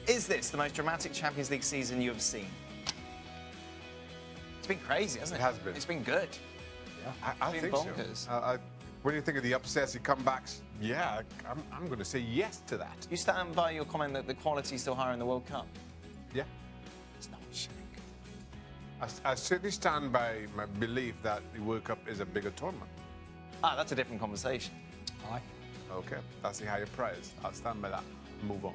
Is this the most dramatic Champions League season you have seen? It's been crazy, hasn't it? It has been. It's been good. Yeah, I think bonkers. so. When you think of the upsets, the comebacks, yeah, I'm going to say yes to that. You stand by your comment that the quality is still higher in the World Cup? Yeah. It's not a shame. I certainly stand by my belief that the World Cup is a bigger tournament. Ah, that's a different conversation. Aye. Okay, that's the higher prize. I'll stand by that. Move on.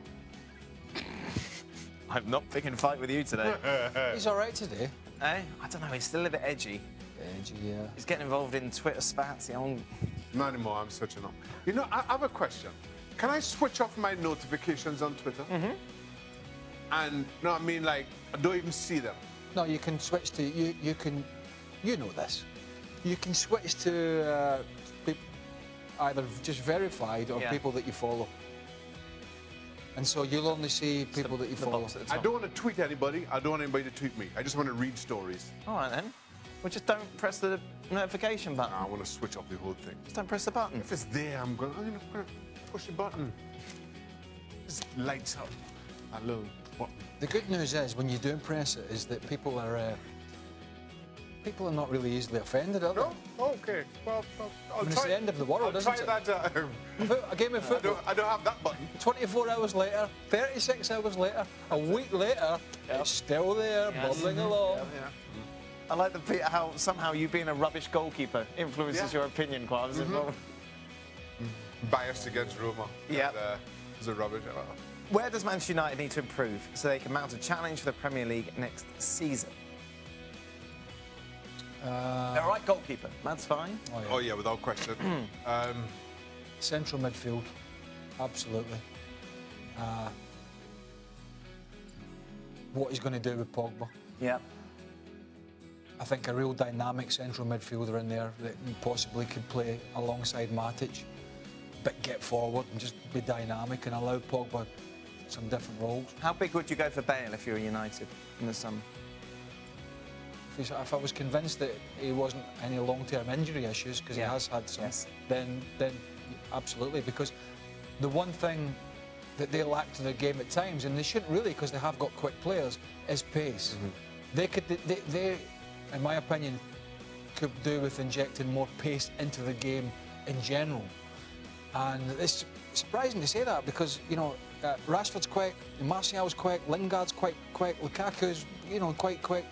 I'm not picking a fight with you today. He's all right today. Eh? I don't know, he's still a bit edgy. Edgy, yeah. He's getting involved in Twitter spats, the old... Not anymore, I'm switching off. You know, I have a question. Can I switch off my notifications on Twitter? Mm-hmm. And, no, I mean, like, I don't even see them. No, you can switch to, you can, you know this. You can switch to either just verified or people that you follow. And so you'll only see people that you follow. I don't want to tweet anybody. I don't want anybody to tweet me. I just want to read stories. All right, then. Well, just don't press the notification button. I want to switch off the whole thing. Just don't press the button. If it's there, I'm going to push the button. Just lights up that little button. The good news is, when you do press it, is that people are not really easily offended, are they? No? Okay. Well, I'll try. It's the end of the world, isn't it? I'll try that. A game of football. I don't have that button. 24 hours later, 36 hours later, a week later, it's still there, bubbling along. Yeah. I like how somehow you being a rubbish goalkeeper influences your opinion quite a bit. Biased against Roma. Yeah. It's a rubbish. Where does Manchester United need to improve so they can mount a challenge for the Premier League next season? They're a right goalkeeper. That's fine. Oh, yeah, without question. Central midfield, absolutely. What he's going to do with Pogba. Yeah. I think a real dynamic central midfielder in there that possibly could play alongside Matic, but get forward and just be dynamic and allow Pogba some different roles. How big would you go for Bale if you were United in the summer? If I was convinced that he wasn't any long-term injury issues, because he has had some, then absolutely. Because the one thing that they lack to their game at times, and they shouldn't really, because they have got quick players, is pace. They, in my opinion, could do with injecting more pace into the game in general. And it's surprising to say that, because, you know, Rashford's quick, Martial's quick, Lingard's quite quick, Lukaku's, you know, quite quick.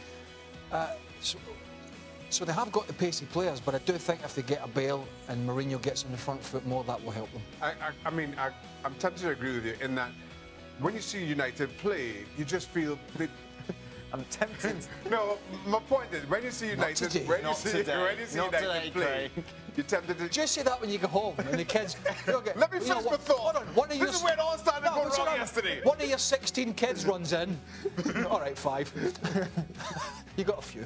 So they have got the pacey players, but I do think if they get a Bale and Mourinho gets on the front foot more, that will help them. I mean, I'm tempted to agree with you in that when you see United play, you just feel... I'm tempted. No, my point is, when you see United, when you see United play, you're tempted to... Just say that when you go home and the kids... Let me finish my thought. Hold on, this is where it all started going wrong yesterday. One of your 16 kids runs in. All right, 5. You got a few.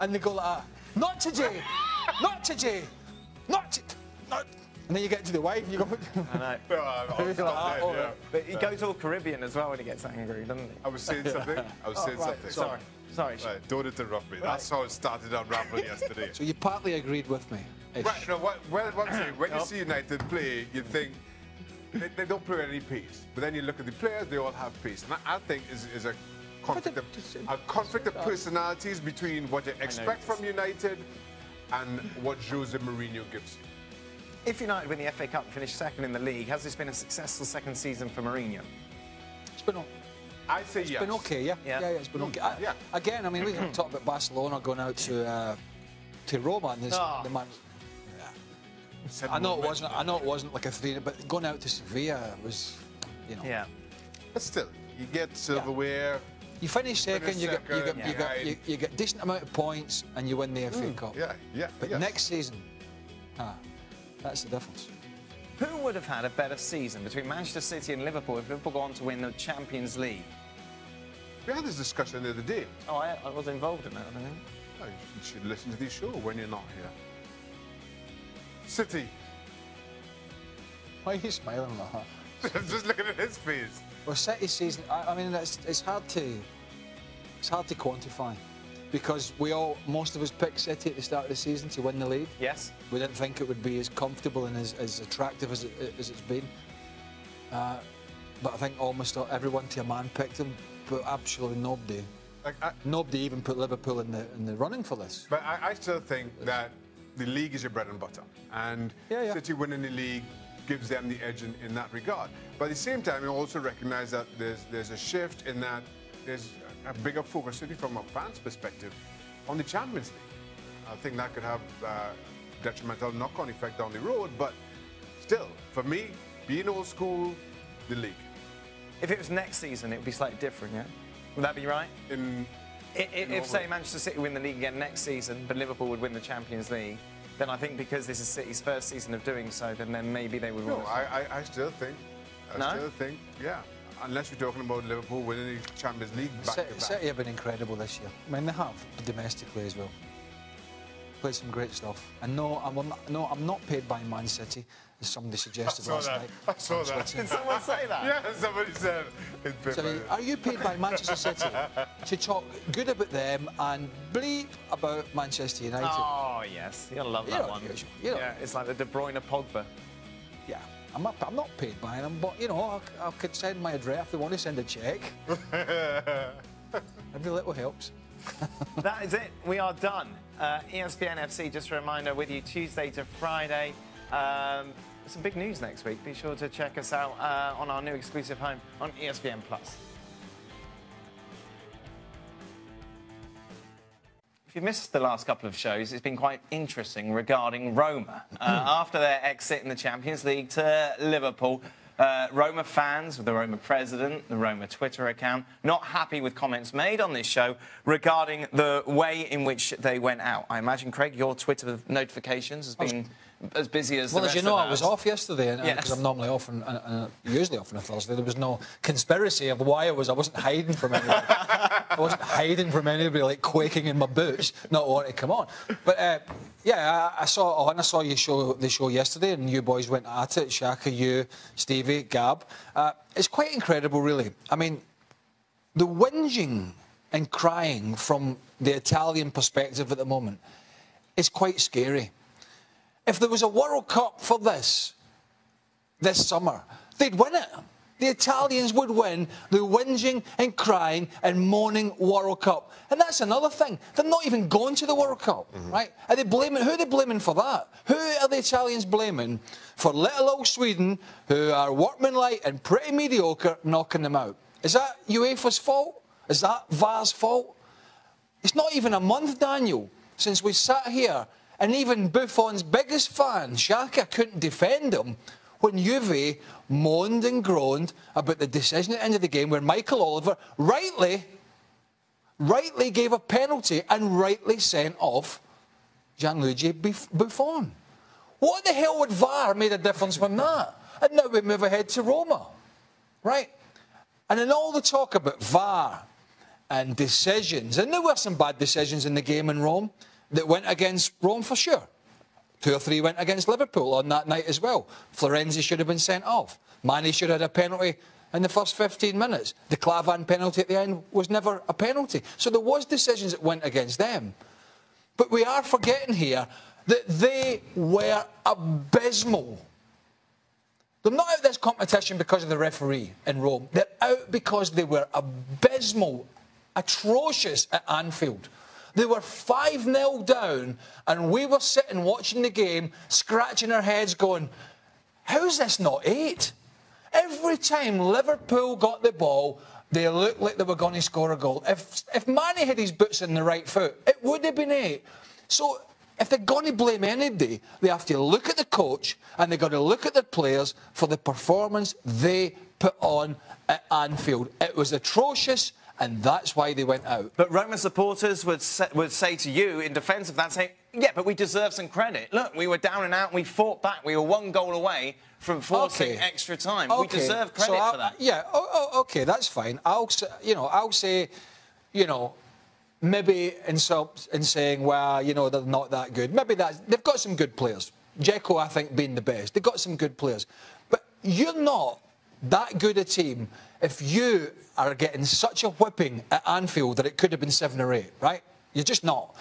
And they go like that. Not today! Not today! Not... And then you get to the wife, you go... I know. But he goes all Caribbean as well when he gets angry, doesn't he? I was saying something. Sorry. Right, don't interrupt me. That's how it started on Raffle yesterday. So you partly agreed with me. Right, no, what I'm saying, when you see United play, you think they don't play at any pace. But then you look at the players, they all have pace. And I think is a conflict of personalities between what you expect from United and what Jose Mourinho gives you. If United win the FA Cup and finish second in the league, has this been a successful second season for Mourinho? It's been I'd say yes. It's been okay, yeah. Yeah, it's been okay. Again, I mean, we can talk about Barcelona going out to Roma and this, the man. I know it wasn't like a 3, but going out to Sevilla was, you know. Yeah. But still, you get silverware. You finish second, you get decent amount of points, and you win the FA Cup. Yeah. But next season, that's the difference. Who would have had a better season between Manchester City and Liverpool if Liverpool go on to win the Champions League? We had this discussion the other day. Oh, I was involved in that, I think. Oh, you should listen to the show when you're not here. City. Why are you smiling like that? I'm just looking at his face. Well, City's season, I mean, it's hard to quantify. Because most of us picked City at the start of the season to win the league. Yes. We didn't think it would be as comfortable and as attractive as it's been. but I think almost everyone to a man picked them, but absolutely nobody. Nobody even put Liverpool in the running for this. But I still think that the league is your bread and butter, and City winning the league gives them the edge in that regard. But at the same time, you also recognise that there's a shift in that there's a bigger focus, certainly from a fan's perspective, on the Champions League. I think that could have detrimental knock-on effect down the road, but still, for me, being old school, the league. If it was next season, it would be slightly different, yeah? Would that be right? If, say, Manchester City win the league again next season, but Liverpool would win the Champions League, then I think because this is City's first season of doing so, then maybe they would win. No, I still think. Still think, yeah. Unless you're talking about Liverpool winning the Champions League back-to-back. City have been incredible this year. I mean, they have domestically as well. Played some great stuff. And no, I'm not paid by Man City, as somebody suggested last night. I saw that. Did someone say that? Yeah, somebody said. So, are you paid by Manchester City to talk good about them and bleep about Manchester United? Oh yes, you'll love that one. Yeah, it's like the De Bruyne Pogba. Yeah, I'm not paid by them, but you know, I could send my address if they want to send a cheque. Every little helps. That is it. We are done. ESPN FC, just a reminder, with you Tuesday to Friday. Some big news next week. Be sure to check us out on our new exclusive home on ESPN+. If you've missed the last couple of shows, it's been quite interesting regarding Roma. After their exit in the Champions League to Liverpool, Roma fans, the Roma president, the Roma Twitter account, not happy with comments made on this show regarding the way in which they went out. I imagine, Craig, your Twitter notifications has been as busy as the rest of ours. Well, as you know, I was off yesterday, because I'm normally off, and usually off on a Thursday. There was no conspiracy of why I wasn't hiding from anybody. I wasn't hiding from anybody, like quaking in my boots, not wanting to come on. But yeah, I saw you the show yesterday, and you boys went at it. Shaka, you, Stevie, Gab. It's quite incredible, really. I mean, the whinging and crying from the Italian perspective at the moment is quite scary. If there was a World Cup for this summer, they'd win it. The Italians would win the whinging and crying and moaning World Cup. And that's another thing. They're not even going to the World Cup, right? Who are they blaming for that? Who are the Italians blaming for little old Sweden, who are workmanlike and pretty mediocre, knocking them out? Is that UEFA's fault? Is that VAR's fault? It's not even a month, Daniel, since we sat here, and even Buffon's biggest fan, Xhaka, couldn't defend him when Juve moaned and groaned about the decision at the end of the game where Michael Oliver rightly gave a penalty and rightly sent off Gianluigi Buffon. What the hell would VAR made a difference from that? And now we move ahead to Roma, right? And in all the talk about VAR and decisions, and there were some bad decisions in the game in Rome that went against Rome for sure. 2 or 3 went against Liverpool on that night as well. Florenzi should have been sent off. Mane should have had a penalty in the first 15 minutes. The Clavan penalty at the end was never a penalty. So there was decisions that went against them. But we are forgetting here that they were abysmal. They're not out of this competition because of the referee in Rome. They're out because they were abysmal, atrocious at Anfield. They were 5-0 down, and we were sitting watching the game, scratching our heads going, how's this not 8? Every time Liverpool got the ball, they looked like they were going to score a goal. If Mane had his boots in the right foot, it would have been 8. So if they're going to blame anybody, they have to look at the coach, and they've got to look at their players for the performance they put on at Anfield. It was atrocious, and that's why they went out. But Roma supporters would say to you, in defence of that, say, yeah, but we deserve some credit. Look, we were down and out, we fought back, we were 1 goal away from forcing extra time. We deserve credit for that. Yeah, OK, that's fine. I'll say, maybe in saying, well, they're not that good. Maybe they've got some good players. Dzeko, I think, being the best. They've got some good players. But you're not that good a team if you are getting such a whipping at Anfield that it could have been 7 or 8, right? You're just not.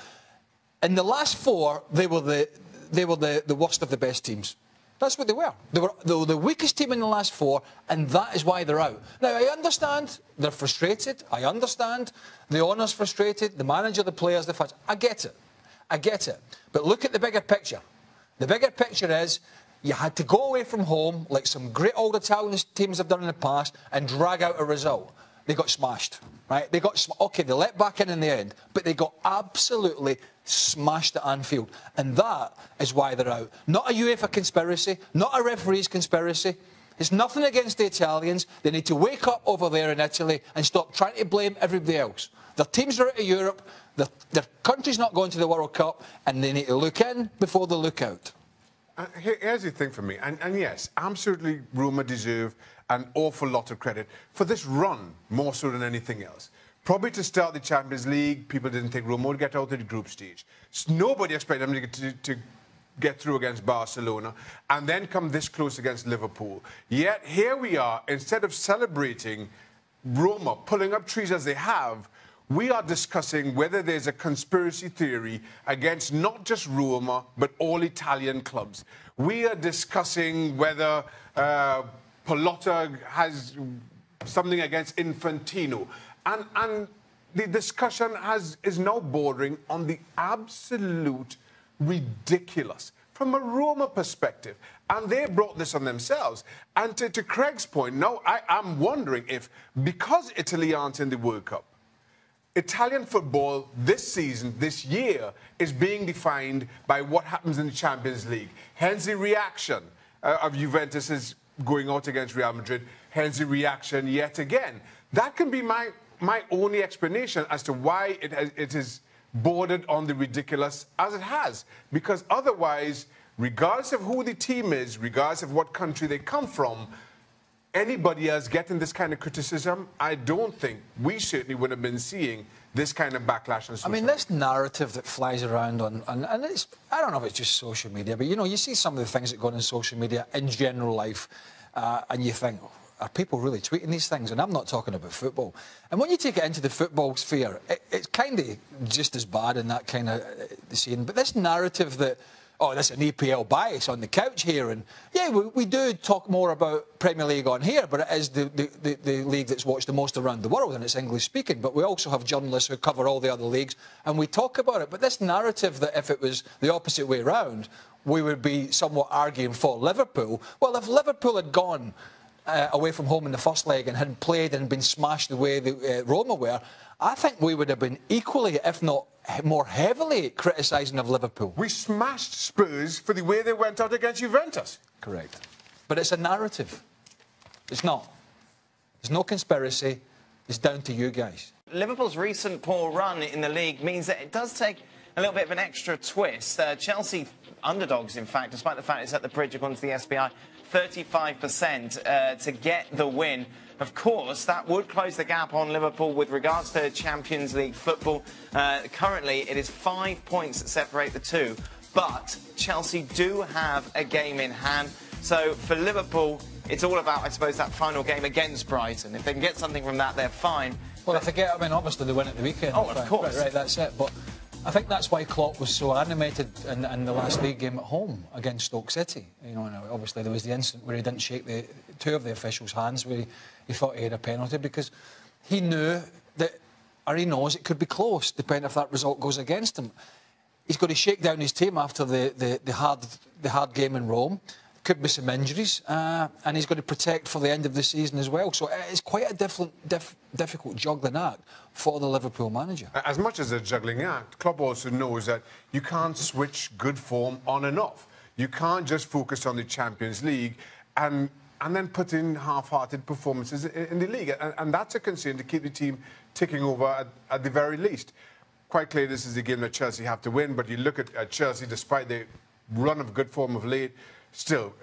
In the last 4, they were the worst of the best teams. That's what they were. They were the weakest team in the last 4, and that is why they're out. Now, I understand they're frustrated. I understand the owner's frustrated, the manager, the players, the fans. I get it. I get it. But look at the bigger picture. The bigger picture is you had to go away from home, like some great old Italian teams have done in the past, and drag out a result. They got smashed, right? OK, they let back in the end, but they got absolutely smashed at Anfield. And that is why they're out. Not a UEFA conspiracy, not a referee's conspiracy. It's nothing against the Italians. They need to wake up over there in Italy and stop trying to blame everybody else. Their teams are out of Europe, their country's not going to the World Cup, and they need to look in before they look out. Here's the thing for me, and yes, absolutely, Roma deserve an awful lot of credit for this run, more so than anything else. Probably to start the Champions League, people didn't think Roma would get out of the group stage. Nobody expected them to get through against Barcelona and then come this close against Liverpool. Yet here we are, instead of celebrating Roma pulling up trees as they have, we are discussing whether there's a conspiracy theory against not just Roma, but all Italian clubs. We are discussing whether Pallotta has something against Infantino. And the discussion is now bordering on the absolute ridiculous from a Roma perspective. And they brought this on themselves. And to Craig's point, now I'm wondering if, because Italy aren't in the World Cup, Italian football this season, this year, is being defined by what happens in the Champions League. Hence the reaction of Juventus is going out against Real Madrid. Hence the reaction yet again. That can be my only explanation as to why it is bordered on the ridiculous as it has. Because otherwise, regardless of who the team is, regardless of what country they come from, anybody else getting this kind of criticism, I don't think we certainly would have been seeing this kind of backlash on social media. This narrative that flies around and it's, I don't know if it's just social media, but, you know, you see some of the things that go on in social media in general life, and you think, are people really tweeting these things? And I'm not talking about football. And when you take it into the football sphere, it's kind of just as bad in that kind of scene. But this narrative that, oh, there's an EPL bias on the couch here. And, yeah, we do talk more about Premier League on here, but it is the league that's watched the most around the world, and it's English-speaking. But we also have journalists who cover all the other leagues, and we talk about it. But this narrative that if it was the opposite way around, we would be somewhat arguing for Liverpool. Well, if Liverpool had gone away from home in the first leg and had played and been smashed the way Roma were, I think we would have been equally, if not more heavily, criticising of Liverpool. We smashed Spurs for the way they went out against Juventus. Correct. But it's a narrative. It's not. There's no conspiracy. It's down to you guys. Liverpool's recent poor run in the league means that it does take a little bit of an extra twist. Chelsea underdogs, in fact, despite the fact it's at the bridge, according to the SBI, 35% to get the win. Of course, that would close the gap on Liverpool with regards to Champions League football. Currently, it is 5 points that separate the two. But Chelsea do have a game in hand. So for Liverpool, it's all about, I suppose, that final game against Brighton. If they can get something from that, they're fine. Well, I forget, I mean, obviously they win at the weekend. Oh, of course. Right, that's it. But I think that's why Klopp was so animated in the last league game at home against Stoke City. You know, and obviously there was the incident where he didn't shake two of the officials' hands, where he thought he had a penalty, because he knew that, or he knows it could be close, depending if that result goes against him. He's got to shake down his team after the hard game in Rome. Could be some injuries, and he's got to protect for the end of the season as well. So it's quite a difficult juggling act for the Liverpool manager. As much as a juggling act, Klopp also knows that you can't switch good form on and off. You can't just focus on the Champions League and then put in half-hearted performances in the league. And that's a concern to keep the team ticking over at the very least. Quite clear this is a game that Chelsea have to win, but you look at Chelsea, despite the run of good form of late, still,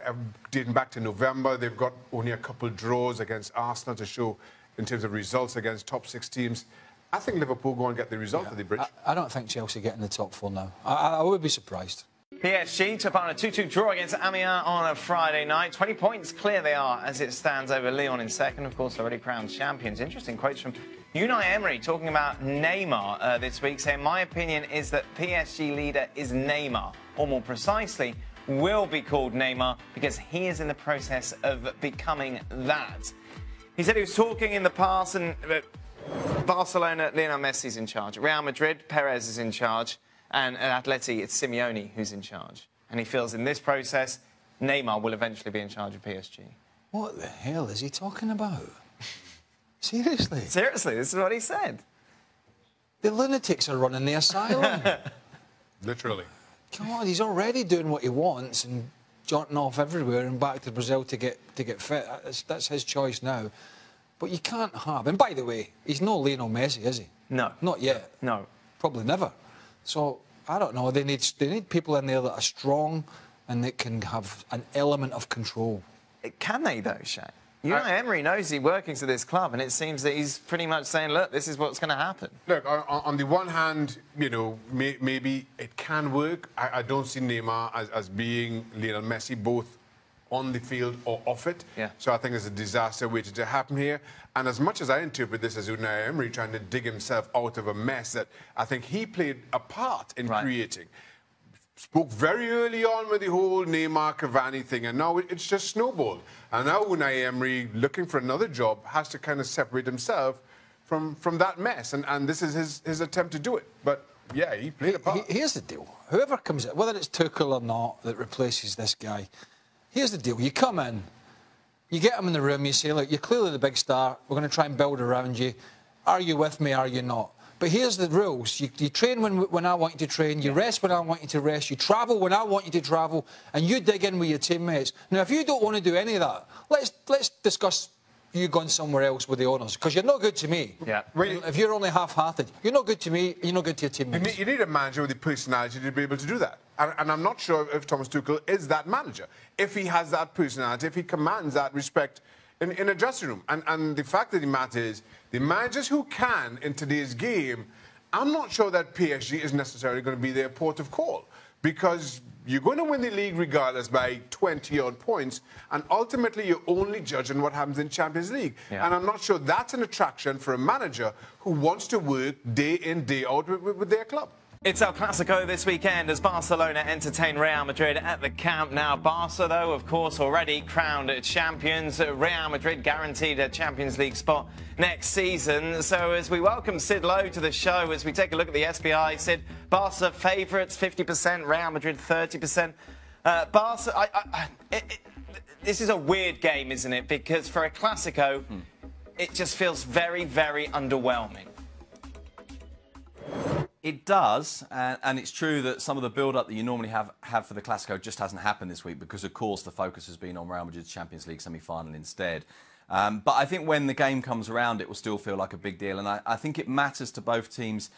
dating back to November, they've got only a couple draws against Arsenal to show in terms of results against top 6 teams. I think Liverpool go and get the result at the bridge. I don't think Chelsea get in the top 4 now. I would be surprised. PSG took part in a 2-2 draw against Amiens on a Friday night. 20 points clear they are as it stands over Lyon in second. Of course, already crowned champions. Interesting quotes from Unai Emery talking about Neymar this week, saying, "My opinion is that PSG leader is Neymar, or more precisely, will be called Neymar because he is in the process of becoming that. He said he was talking in the past, and Barcelona, Lionel Messi's in charge. Real Madrid, Perez is in charge. And at Atleti, it's Simeone who's in charge. And he feels in this process, Neymar will eventually be in charge of PSG. What the hell is he talking about? Seriously? Seriously, this is what he said. The lunatics are running the asylum. Literally. Come on, he's already doing what he wants and jaunting off everywhere and back to Brazil to get fit. That's his choice now. But you can't have... And by the way, he's no Lionel Messi, is he? No. Not yet. No. Probably never. So, I don't know. They need people in there that are strong and that can have an element of control. Can they, though, Shane? Emery knows he's working to this club, and it seems that he's pretty much saying, look, this is what's going to happen. Look, on the one hand, you know, maybe it can work. I don't see Neymar as being Lionel Messi, both on the field or off it. Yeah. So I think it's a disaster waiting to happen here. And as much as I interpret this as Unai Emery trying to dig himself out of a mess that I think he played a part in creating, spoke very early on with the whole Neymar Cavani thing, and now it's just snowballed. And now Unai Emery, looking for another job, has to kind of separate himself from that mess, and this is his attempt to do it. But yeah, he played a part. Here's the deal: whoever comes in, whether it's Tuchel or not, that replaces this guy. Here's the deal: you come in, you get him in the room, you say, look, you're clearly the big star. We're going to try and build around you. Are you with me? Are you not? But here's the rules. You train when I want you to train. You rest when I want you to rest. You travel when I want you to travel. And you dig in with your teammates. Now, if you don't want to do any of that, let's discuss you going somewhere else with the owners. Because you're not good to me. Yeah. If you're only half-hearted, you're not good to me, you're not good to your teammates. You need a manager with the personality to be able to do that. And I'm not sure if Thomas Tuchel is that manager. If he has that personality, if he commands that respect in a dressing room. And the fact of the matter is, the managers who can in today's game, I'm not sure that PSG is necessarily going to be their port of call, because you're going to win the league regardless by 20-odd points, and ultimately you're only judging what happens in Champions League. Yeah. And I'm not sure that's an attraction for a manager who wants to work day in, day out with their club. It's El Clasico this weekend as Barcelona entertain Real Madrid at the Camp Nou. Barca, though, of course, already crowned champions. Real Madrid guaranteed a Champions League spot next season. So as we welcome Sid Lowe to the show, as we take a look at the SPI, Sid, Barca favourites 50%, Real Madrid 30%. Barca, this is a weird game, isn't it? Because for a Clasico, it just feels very, very underwhelming. It does, and it's true that some of the build-up that you normally have for the Clasico just hasn't happened this week because, of course, the focus has been on Real Madrid's Champions League semi-final instead. But I think when the game comes around, it will still feel like a big deal, and I think it matters to both teams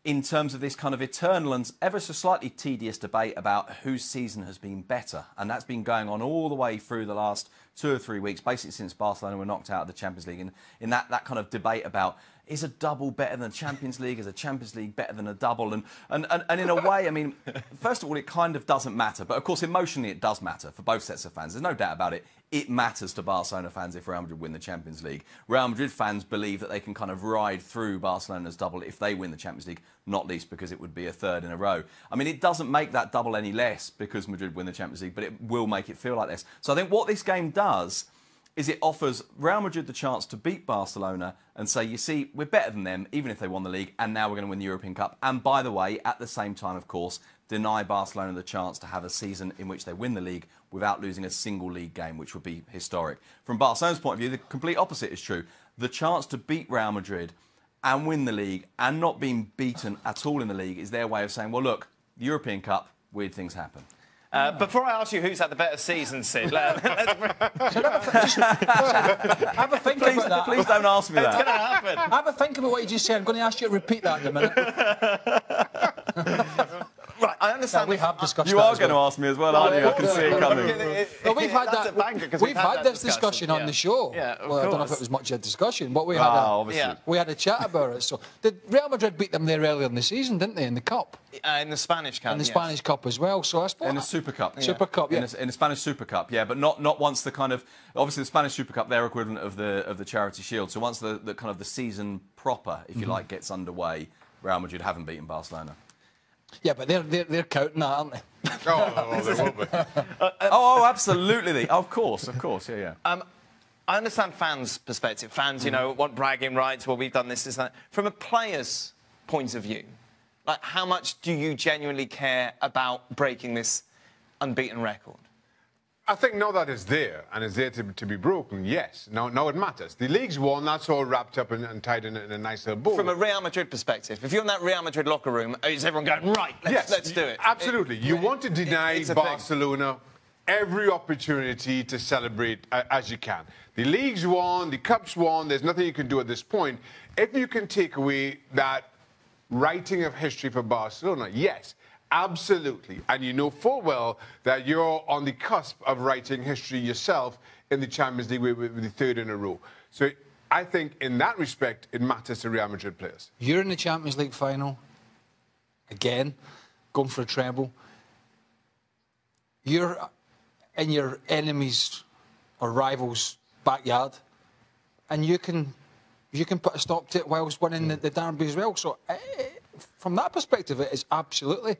in terms of this kind of eternal and ever so slightly tedious debate about whose season has been better. And that's been going on all the way through the last 2 or 3 weeks, basically since Barcelona were knocked out of the Champions League. And in that kind of debate about, is a double better than a Champions League? Is a Champions League better than a double? And in a way, I mean, first of all, it kind of doesn't matter. But, of course, emotionally, it does matter for both sets of fans. There's no doubt about it. It matters to Barcelona fans if Real Madrid win the Champions League. Real Madrid fans believe that they can kind of ride through Barcelona's double if they win the Champions League, not least because it would be a third in a row. I mean, it doesn't make that double any less because Madrid win the Champions League, but it will make it feel like this. So I think what this game does is it offers Real Madrid the chance to beat Barcelona and say, you see, we're better than them, even if they won the league, and now we're going to win the European Cup. And by the way, at the same time, of course, deny Barcelona the chance to have a season in which they win the league without losing a single league game, which would be historic. From Barcelona's point of view, the complete opposite is true. The chance to beat Real Madrid and win the league and not being beaten at all in the league is their way of saying, well, look, the European Cup, weird things happen. Before I ask you who's had the better season, Sid, have a think about that. Please don't ask me that. It's going to happen. Have a think about what you just said. I'm going to ask you to repeat that in a minute. Right, I understand. Yeah, we have discussed You that are as going to ask me as well, aren't you? I can see it coming. Well, we've had that. We've had this discussion on the show. Yeah, of well, I don't know if it was much of a discussion, but we had a chat about it. So, did Real Madrid beat them there earlier in the season, didn't they, in the Cup? In the Spanish Cup. In the Spanish Cup as well. So I suppose in the Super Cup. Super Cup, yeah. In the Spanish Super Cup, yeah, but not once the kind of obviously the Spanish Super Cup, their equivalent of the Charity Shield. So once the kind of the season proper, if you like, gets underway, Real Madrid haven't beaten Barcelona. Yeah, but they're counting that, aren't they? Oh, there will be. Oh, absolutely. Of course, yeah. I understand fans' perspective. Fans, you know, want bragging rights. Well, we've done this, that. From a player's point of view, like, how much do you genuinely care about breaking this unbeaten record? I think now that it's there, and it's there to be broken, yes. Now it matters. The league's won, that's all wrapped up and tied in a nice little bow. From a Real Madrid perspective, if you're in that Real Madrid locker room, is everyone going, right, let's do it? Absolutely. You want to deny Barcelona every opportunity to celebrate as you can. The league's won, the cup's won, there's nothing you can do at this point. If you can take away that writing of history for Barcelona, yes. Absolutely. And you know full well that you're on the cusp of writing history yourself in the Champions League with the third in a row. So I think in that respect, it matters to Real Madrid players. You're in the Champions League final, again, going for a treble. You're in your enemy's or rival's backyard, and you can put a stop to it whilst winning the derby as well. So from that perspective, it is absolutely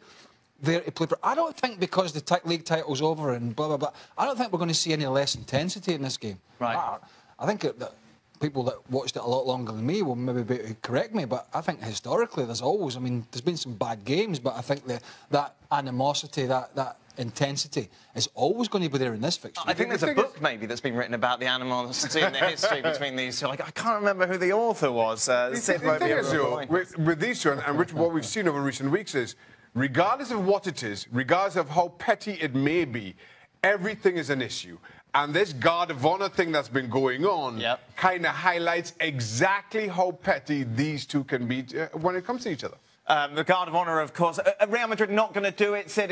there to play. I don't think because the league title's over and blah, blah, blah, I don't think we're going to see any less intensity in this game. Right. I think that people that watched it a lot longer than me will maybe be able to correct me, but I think historically there's always, I mean, there's been some bad games, but I think that animosity, that intensity is always going to be there in this fixture. I think there's a book maybe that's been written about the animosity and the history between these two. Like, I can't remember who the author was. The thing is, though, with these two, and what we've seen over recent weeks is, regardless of what it is, regardless of how petty it may be, everything is an issue. And this guard of honor thing that's been going on kind of highlights exactly how petty these two can be when it comes to each other. The guard of honour, of course. Real Madrid not going to do it, Sid.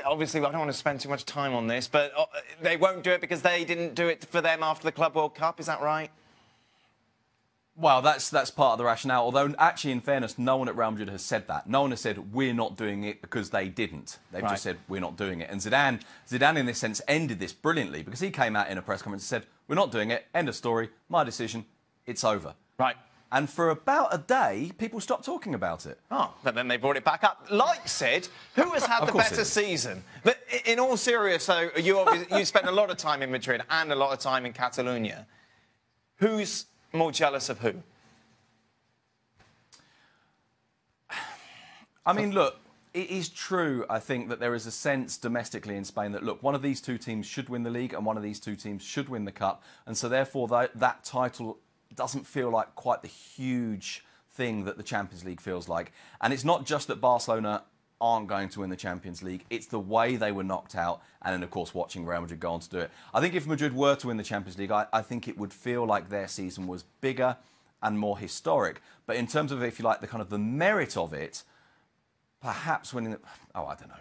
Obviously, I don't want to spend too much time on this, but they won't do it because they didn't do it for them after the Club World Cup. Is that right? Well, that's part of the rationale. Although, actually, in fairness, no one at Real Madrid has said that. No one has said, we're not doing it because they didn't. They've just said, we're not doing it. And Zidane, in this sense, ended this brilliantly because he came out in a press conference and said, we're not doing it. End of story. My decision. It's over. Right. And for about a day, people stopped talking about it. Oh, but then they brought it back up. Like Sid, who has had the better season? But in all seriousness, you spent a lot of time in Madrid and a lot of time in Catalonia. Who's more jealous of who? I mean, look, it is true, I think, that there is a sense domestically in Spain that, look, one of these two teams should win the league and one of these two teams should win the cup. And so, therefore, that title doesn't feel like quite the huge thing that the Champions League feels like. And it's not just that Barcelona aren't going to win the Champions League, it's the way they were knocked out and then, of course, watching Real Madrid go on to do it. I think if Madrid were to win the Champions League, I think it would feel like their season was bigger and more historic. But in terms of, if you like, the kind of the merit of it, perhaps winning the... Oh, I don't know.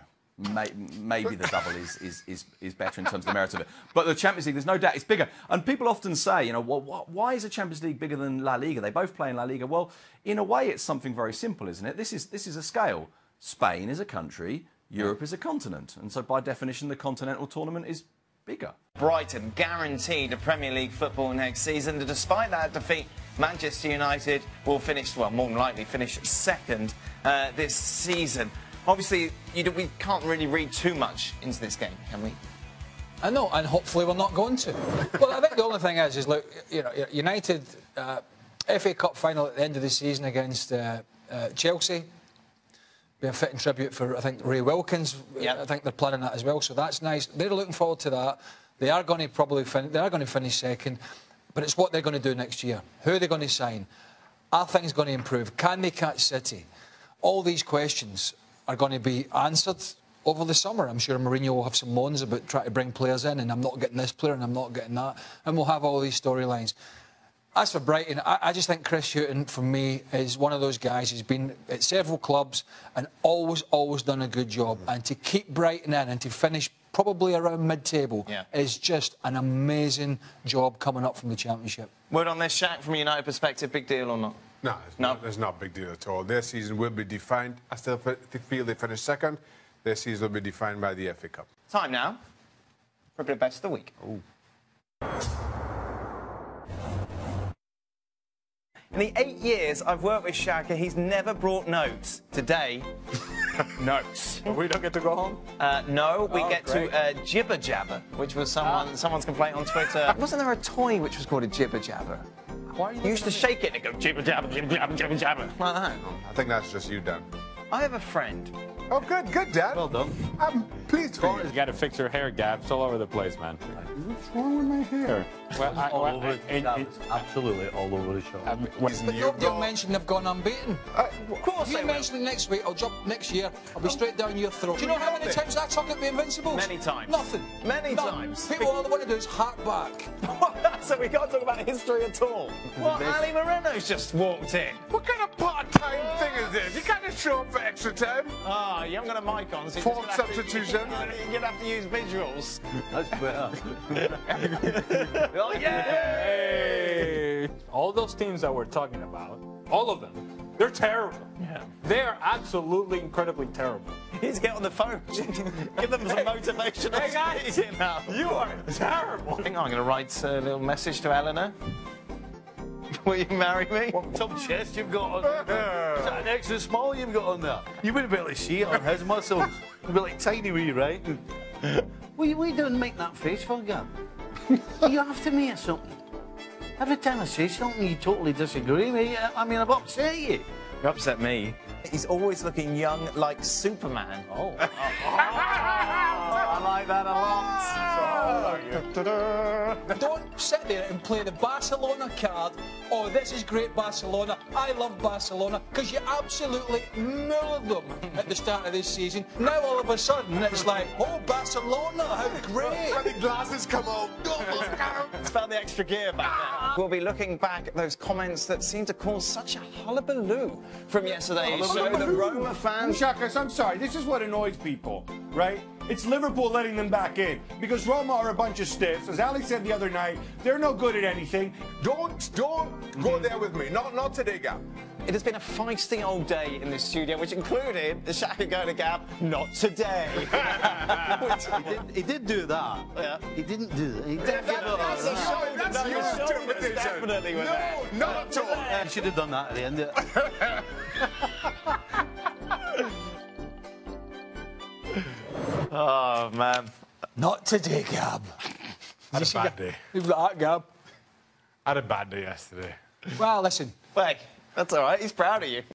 Maybe the double is better in terms of the merit of it. But the Champions League, there's no doubt it's bigger. And people often say, you know, well, why is the Champions League bigger than La Liga? They both play in La Liga. Well, in a way, it's something very simple, isn't it? This is a scale. Spain is a country, Europe is a continent. And so, by definition, the continental tournament is bigger. Brighton guaranteed a Premier League football next season. Despite that defeat, Manchester United will finish, well, more than likely finish second this season. Obviously, we can't really read too much into this game, can we? I know, and hopefully we're not going to. Well, I think the only thing is look, you know, United FA Cup final at the end of the season against Chelsea. Be a fitting tribute for, I think, Ray Wilkins. I think they're planning that as well, so that's nice. They're looking forward to that. They are going to finish second, but it's what they're going to do next year. Who are they going to sign? Are things going to improve? Can they catch City? All these questions are going to be answered over the summer. I'm sure Mourinho will have some moans about trying to bring players in and I'm not getting this player and I'm not getting that. And we'll have all these storylines. As for Brighton, I just think Chris Hughton, for me, is one of those guys who's been at several clubs and always done a good job. And to keep Brighton in and to finish probably around mid-table is just an amazing job coming up from the Championship. Word on this, Shaq, from a United perspective, big deal or not? No, it's not a big deal at all. Their season will be defined. I still feel they finish second. Their season will be defined by the FA Cup. Time now for a bit of best of the week. Ooh. In In the 8 years I've worked with Shaka, he's never brought notes. Today, notes. We don't get to go home? No, we get great. to Jibber Jabber, which was someone's complaint on Twitter. Wasn't there a toy which was called a Jibber Jabber? Why are you You used to shake it and go jibber jabber, jibber jabber, jibber jabber. Like that. I think that's just you, Dan. I have a friend. Oh, good, good, Dan. Well done. I'm pleased for You you. got to fix your hair, Gab. It's all over the place, man. What's wrong with my hair? Well, Absolutely all over the show. But nobody will mention they've gone unbeaten. Of course If you mention it next week, I'll jump next year, I'll be straight down your throat. Do you know how many times I talk about the Invincibles? Many times. Nothing. Many None. times. People all they want to do is hark back. So we can't talk about history at all. What? Ali Moreno's just walked in. What kind of part-time thing is this? You can't just show up for extra time. Ah, you haven't got a mic on, so Form substitution. You're gonna have to use visuals. That's better. Oh yeah! hey! All those teams that we're talking about, all of them, they're terrible. Yeah. They are absolutely incredibly terrible. He's get on the phone. Give them some motivational Hey, guys. speaking now. You are terrible. I think I'm going to write a little message to Eleanor. Will you marry me? Some chest you've got on. Is that an extra small you've got on there? You wouldn't be able to see it on his muscles. It'd be like tiny wee, right? What are you doing make that face for, Gab? You after me or something? Every time I say something, you totally disagree with me. I mean, I've upset you. You upset me. He's always looking young like Superman. Oh. I like that a lot. Don't sit there and play the Barcelona card. Oh, this is great Barcelona. I love Barcelona, because you absolutely murdered them at the start of this season. Now all of a sudden it's like, oh, Barcelona, how great. When the glasses come out. It's about the extra gear back there. We'll be looking back at those comments that seemed to cause such a hullabaloo from yesterday's show. The Roma fans. Shakas, I'm sorry. This is what annoys people, right? It's Liverpool letting them back in because Roma are a bunch of stiffs. As Ali said the other night, they're no good at anything. Don't go there with me. Not today, Gab. It has been a feisty old day in this studio, which included the Shaka go to Gab, not today. He did do that. Yeah. He didn't do that. He didn't That's a show. That's No, your the shoulder was interpretation. definitely with that. No, not at all. You should have done that at the end. Oh, man. Not today, Gab. I had a bad day. You've got that, Gab. I had a bad day yesterday. Well, listen. Wait, that's all right. He's proud of you.